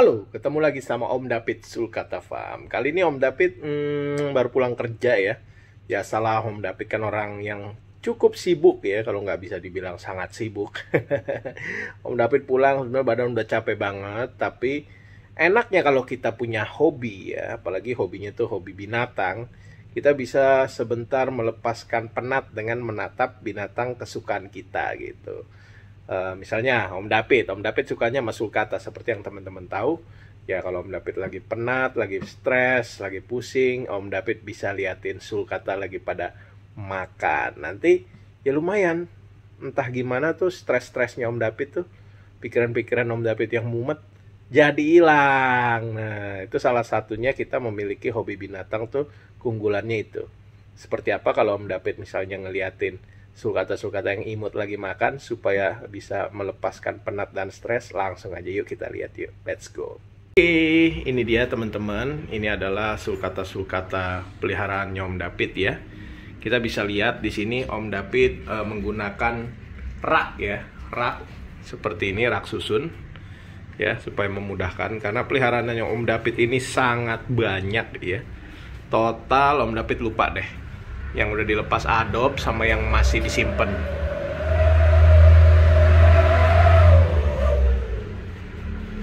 Halo, ketemu lagi sama Om David Sulkata Farm. Kali ini Om David baru pulang kerja ya. Ya salah, Om David kan orang yang cukup sibuk ya, kalau nggak bisa dibilang sangat sibuk. Om David pulang sebenarnya badan udah capek banget, tapi enaknya kalau kita punya hobi ya, apalagi hobinya tuh hobi binatang, kita bisa sebentar melepaskan penat dengan menatap binatang kesukaan kita gitu. Misalnya Om David sukanya sama sulcata seperti yang teman-teman tahu. Ya kalau Om David lagi penat, lagi stres, lagi pusing, Om David bisa liatin sulcata lagi pada makan. Nanti ya lumayan, entah gimana tuh stres-stresnya Om David tuh, pikiran-pikiran Om David yang mumet jadi hilang. Nah itu salah satunya kita memiliki hobi binatang tuh, keunggulannya itu. Seperti apa kalau Om David misalnya ngeliatin sulcata-sulcata yang imut lagi makan supaya bisa melepaskan penat dan stres. Langsung aja yuk kita lihat yuk. Let's go. Oke, ini dia teman-teman. Ini adalah sulcata-sulcata peliharaannya Om David ya. Kita bisa lihat di sini Om David menggunakan rak ya, rak seperti ini, rak susun ya, supaya memudahkan karena peliharaannya Om David ini sangat banyak ya. Total Om David lupa deh yang udah dilepas adop sama yang masih disimpan.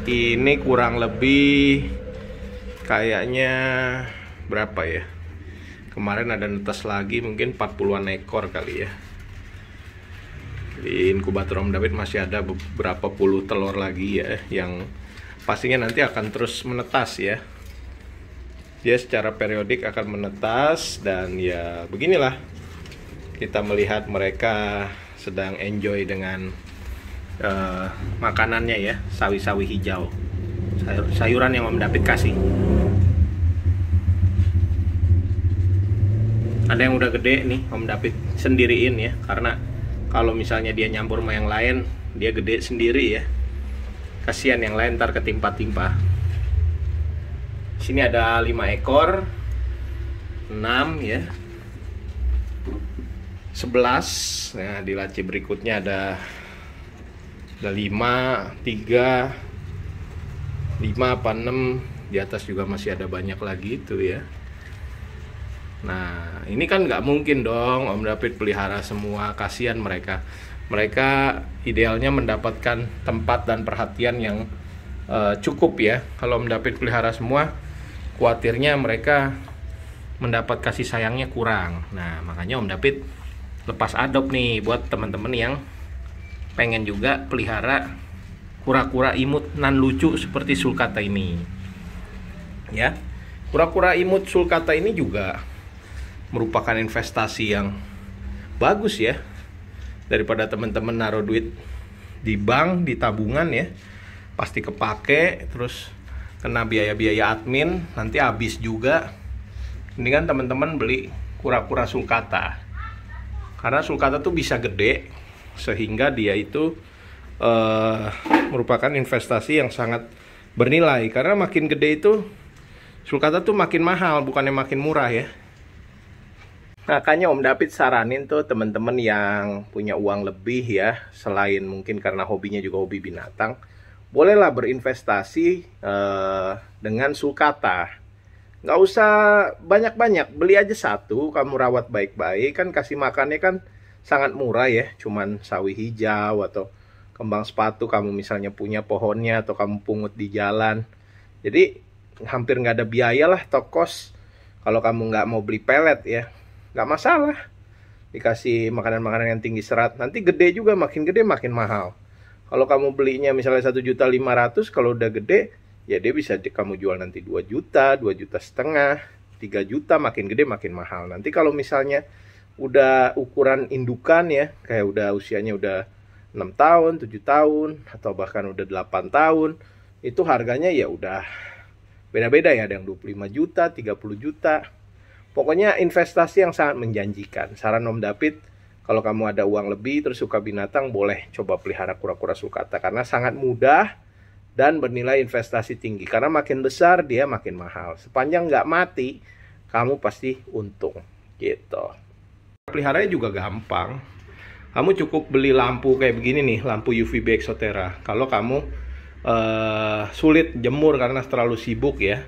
Ini kurang lebih kayaknya berapa ya? Kemarin ada netes lagi mungkin 40-an ekor kali ya. Di inkubator Om David masih ada beberapa puluh telur lagi ya, yang pastinya nanti akan terus menetas ya. Dia secara periodik akan menetas dan ya beginilah kita melihat mereka sedang enjoy dengan makanannya ya, sawi-sawi hijau, sayuran yang Om David kasih. Ada yang udah gede nih Om David sendiriin ya, karena kalau misalnya dia nyampur sama yang lain dia gede sendiri ya, kasihan yang lain ntar ketimpa-timpa. Sini ada 5 ekor, 6 ya, 11. Nah di laci berikutnya ada 5, 3, 5 apa 6. Di atas juga masih ada banyak lagi itu ya. Nah ini kan nggak mungkin dong Om David pelihara semua, kasihan mereka. Mereka idealnya mendapatkan tempat dan perhatian yang cukup ya. Kalau Om David pelihara semua, khawatirnya mereka mendapat kasih sayangnya kurang. Nah makanya Om David lepas adop nih buat teman-teman yang pengen juga pelihara kura-kura imut nan lucu seperti sulcata ini ya. Kura-kura imut sulcata ini juga merupakan investasi yang bagus ya, daripada teman-teman naruh duit di bank, di tabungan ya, pasti kepake, terus kena biaya-biaya admin, nanti habis juga. Ini kan teman-teman beli kura-kura sulcata, karena sulcata tuh bisa gede, sehingga dia itu merupakan investasi yang sangat bernilai. Karena makin gede itu sulcata tuh makin mahal, bukannya makin murah ya. Makanya Om David saranin tuh teman-teman yang punya uang lebih ya, selain mungkin karena hobinya juga hobi binatang, bolehlah berinvestasi dengan sulcata. Nggak usah banyak-banyak, beli aja satu, kamu rawat baik-baik, kan kasih makannya kan sangat murah ya, cuman sawi hijau atau kembang sepatu kamu misalnya punya pohonnya, atau kamu pungut di jalan. Jadi hampir nggak ada biaya lah, tokos. Kalau kamu nggak mau beli pelet ya, nggak masalah, dikasih makanan-makanan yang tinggi serat. Nanti gede juga, makin gede makin mahal. Kalau kamu belinya misalnya 1.500.000, kalau udah gede ya dia bisa kamu jual nanti 2 juta, 2,5 juta, 3 juta, makin gede makin mahal. Nanti kalau misalnya udah ukuran indukan ya, kayak udah usianya udah 6 tahun, 7 tahun, atau bahkan udah 8 tahun, itu harganya ya udah beda-beda ya, ada yang 25 juta, 30 juta. Pokoknya investasi yang sangat menjanjikan. Saran Om David, kalau kamu ada uang lebih terus suka binatang, boleh coba pelihara kura-kura sulcata, karena sangat mudah dan bernilai investasi tinggi. Karena makin besar dia makin mahal. Sepanjang nggak mati, kamu pasti untung gitu. Peliharanya juga gampang. Kamu cukup beli lampu kayak begini nih, lampu UVB Exotera. Kalau kamu sulit jemur karena terlalu sibuk ya,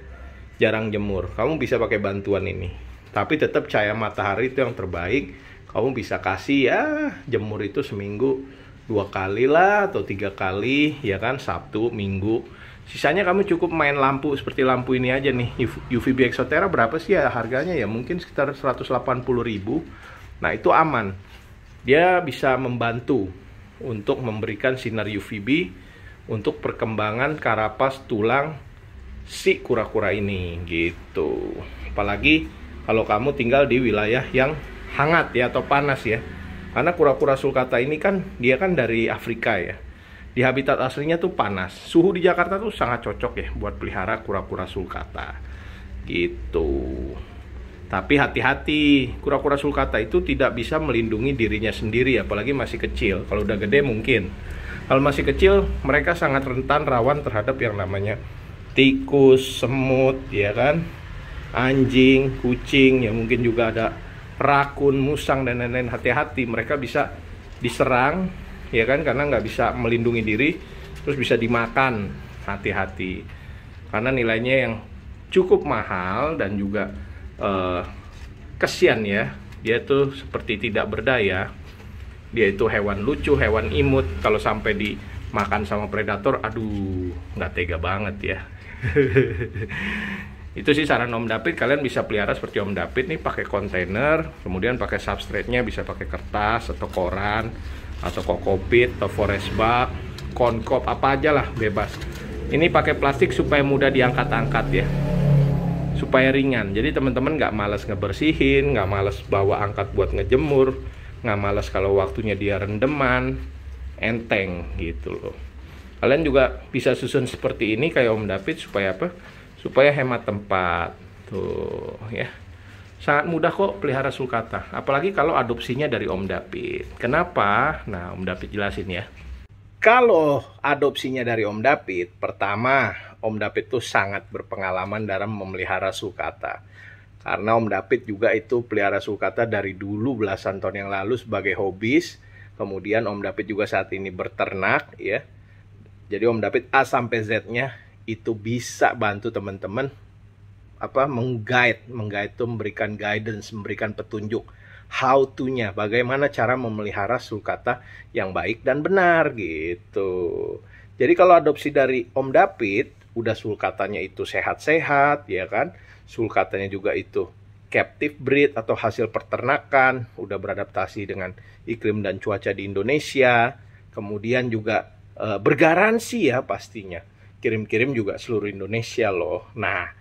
jarang jemur, kamu bisa pakai bantuan ini. Tapi tetap cahaya matahari itu yang terbaik. Kamu bisa kasih ya jemur itu seminggu 2 kali lah atau 3 kali ya kan, Sabtu, Minggu. Sisanya kamu cukup main lampu seperti lampu ini aja nih. UVB Exotera berapa sih ya harganya ya? Mungkin sekitar 180.000. Nah itu aman. Dia bisa membantu untuk memberikan sinar UVB untuk perkembangan karapas tulang si kura-kura ini gitu. Apalagi kalau kamu tinggal di wilayah yang hangat ya atau panas ya. Karena kura-kura sulcata ini kan dia kan dari Afrika ya. Di habitat aslinya tuh panas. Suhu di Jakarta tuh sangat cocok ya buat pelihara kura-kura sulcata gitu. Tapi hati-hati, kura-kura sulcata itu tidak bisa melindungi dirinya sendiri, apalagi masih kecil. Kalau udah gede mungkin. Kalau masih kecil, mereka sangat rentan rawan terhadap yang namanya tikus, semut, ya kan, anjing, kucing, ya mungkin juga ada rakun, musang dan lain-lain. Hati-hati, mereka bisa diserang, ya kan, karena nggak bisa melindungi diri, terus bisa dimakan. Hati-hati, karena nilainya yang cukup mahal dan juga kesian ya, dia tuh seperti tidak berdaya. Dia itu hewan lucu, hewan imut. Kalau sampai dimakan sama predator, aduh, nggak tega banget ya. Itu sih saran Om David. Kalian bisa pelihara seperti Om David nih, pakai kontainer, kemudian pakai substrate-nya bisa pakai kertas atau koran atau kokopit atau forest bag, corncop, apa aja lah, bebas. Ini pakai plastik supaya mudah diangkat-angkat ya, supaya ringan. Jadi teman-teman nggak malas ngebersihin, nggak malas bawa angkat buat ngejemur, nggak malas kalau waktunya dia rendeman, enteng gitu loh. Kalian juga bisa susun seperti ini kayak Om David supaya apa? Supaya hemat tempat. Tuh ya. Sangat mudah kok pelihara sulcata, apalagi kalau adopsinya dari Om David. Kenapa? Nah, Om David jelasin ya. Kalau adopsinya dari Om David, pertama, Om David tuh sangat berpengalaman dalam memelihara sulcata. Karena Om David juga itu pelihara sulcata dari dulu belasan tahun yang lalu sebagai hobis. Kemudian Om David juga saat ini berternak ya. Jadi Om David A sampai Z-nya itu bisa bantu teman-teman mengguide tuh, memberikan guidance, memberikan petunjuk how to-nya, bagaimana cara memelihara sulcata yang baik dan benar gitu. Jadi kalau adopsi dari Om David, udah sulcatanya itu sehat-sehat ya kan, sulcatanya juga itu captive breed atau hasil peternakan, udah beradaptasi dengan iklim dan cuaca di Indonesia, kemudian juga bergaransi ya pastinya, kirim-kirim juga seluruh Indonesia loh. Nah,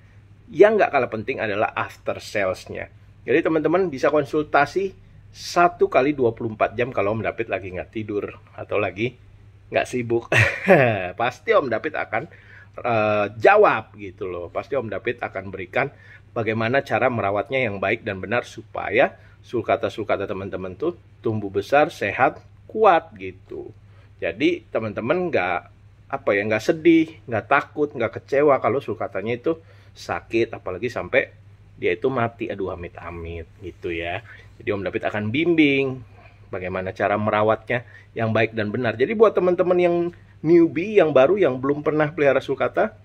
yang nggak kalah penting adalah after sales-nya. Jadi teman-teman bisa konsultasi 1 kali 24 jam kalau Om David lagi nggak tidur atau lagi nggak sibuk. Pasti Om David akan jawab gitu loh. Pasti Om David akan berikan bagaimana cara merawatnya yang baik dan benar supaya sulcata-sulcata teman-teman tuh tumbuh besar, sehat, kuat gitu. Jadi teman-teman nggak sedih, nggak takut, nggak kecewa kalau sulcatanya itu sakit, apalagi sampai dia itu mati. Aduh, amit-amit gitu ya. Jadi Om David akan bimbing bagaimana cara merawatnya yang baik dan benar. Jadi buat teman-teman yang newbie, yang baru, yang belum pernah pelihara sulcata,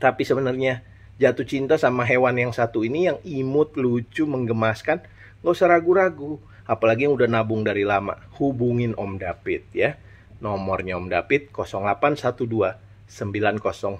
tapi sebenarnya jatuh cinta sama hewan yang satu ini, yang imut, lucu, menggemaskan, nggak usah ragu-ragu. Apalagi yang udah nabung dari lama, hubungin Om David ya. Nomornya Om David 0812 9090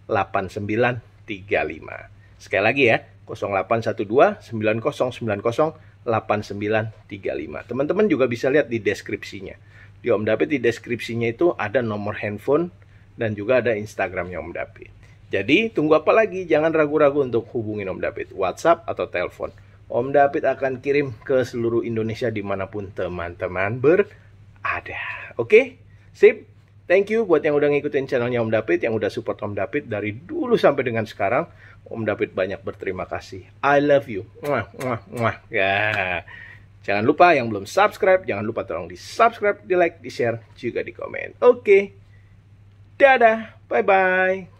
8935. Sekali lagi ya, 0812 9090 8935. Teman-teman juga bisa lihat di deskripsinya. Di Om David di deskripsinya itu ada nomor handphone dan juga ada Instagramnya Om David. Jadi tunggu apa lagi? Jangan ragu-ragu untuk hubungin Om David, WhatsApp atau telepon. Om David akan kirim ke seluruh Indonesia dimanapun teman-teman berada. Oke? Sip? Thank you buat yang udah ngikutin channelnya Om David, yang udah support Om David dari dulu sampai dengan sekarang. Om David banyak berterima kasih. I love you. Muah, muah, muah. Ya. Jangan lupa yang belum subscribe, jangan lupa tolong di subscribe, di like, di share, juga di komen. Oke. Dadah. Bye-bye.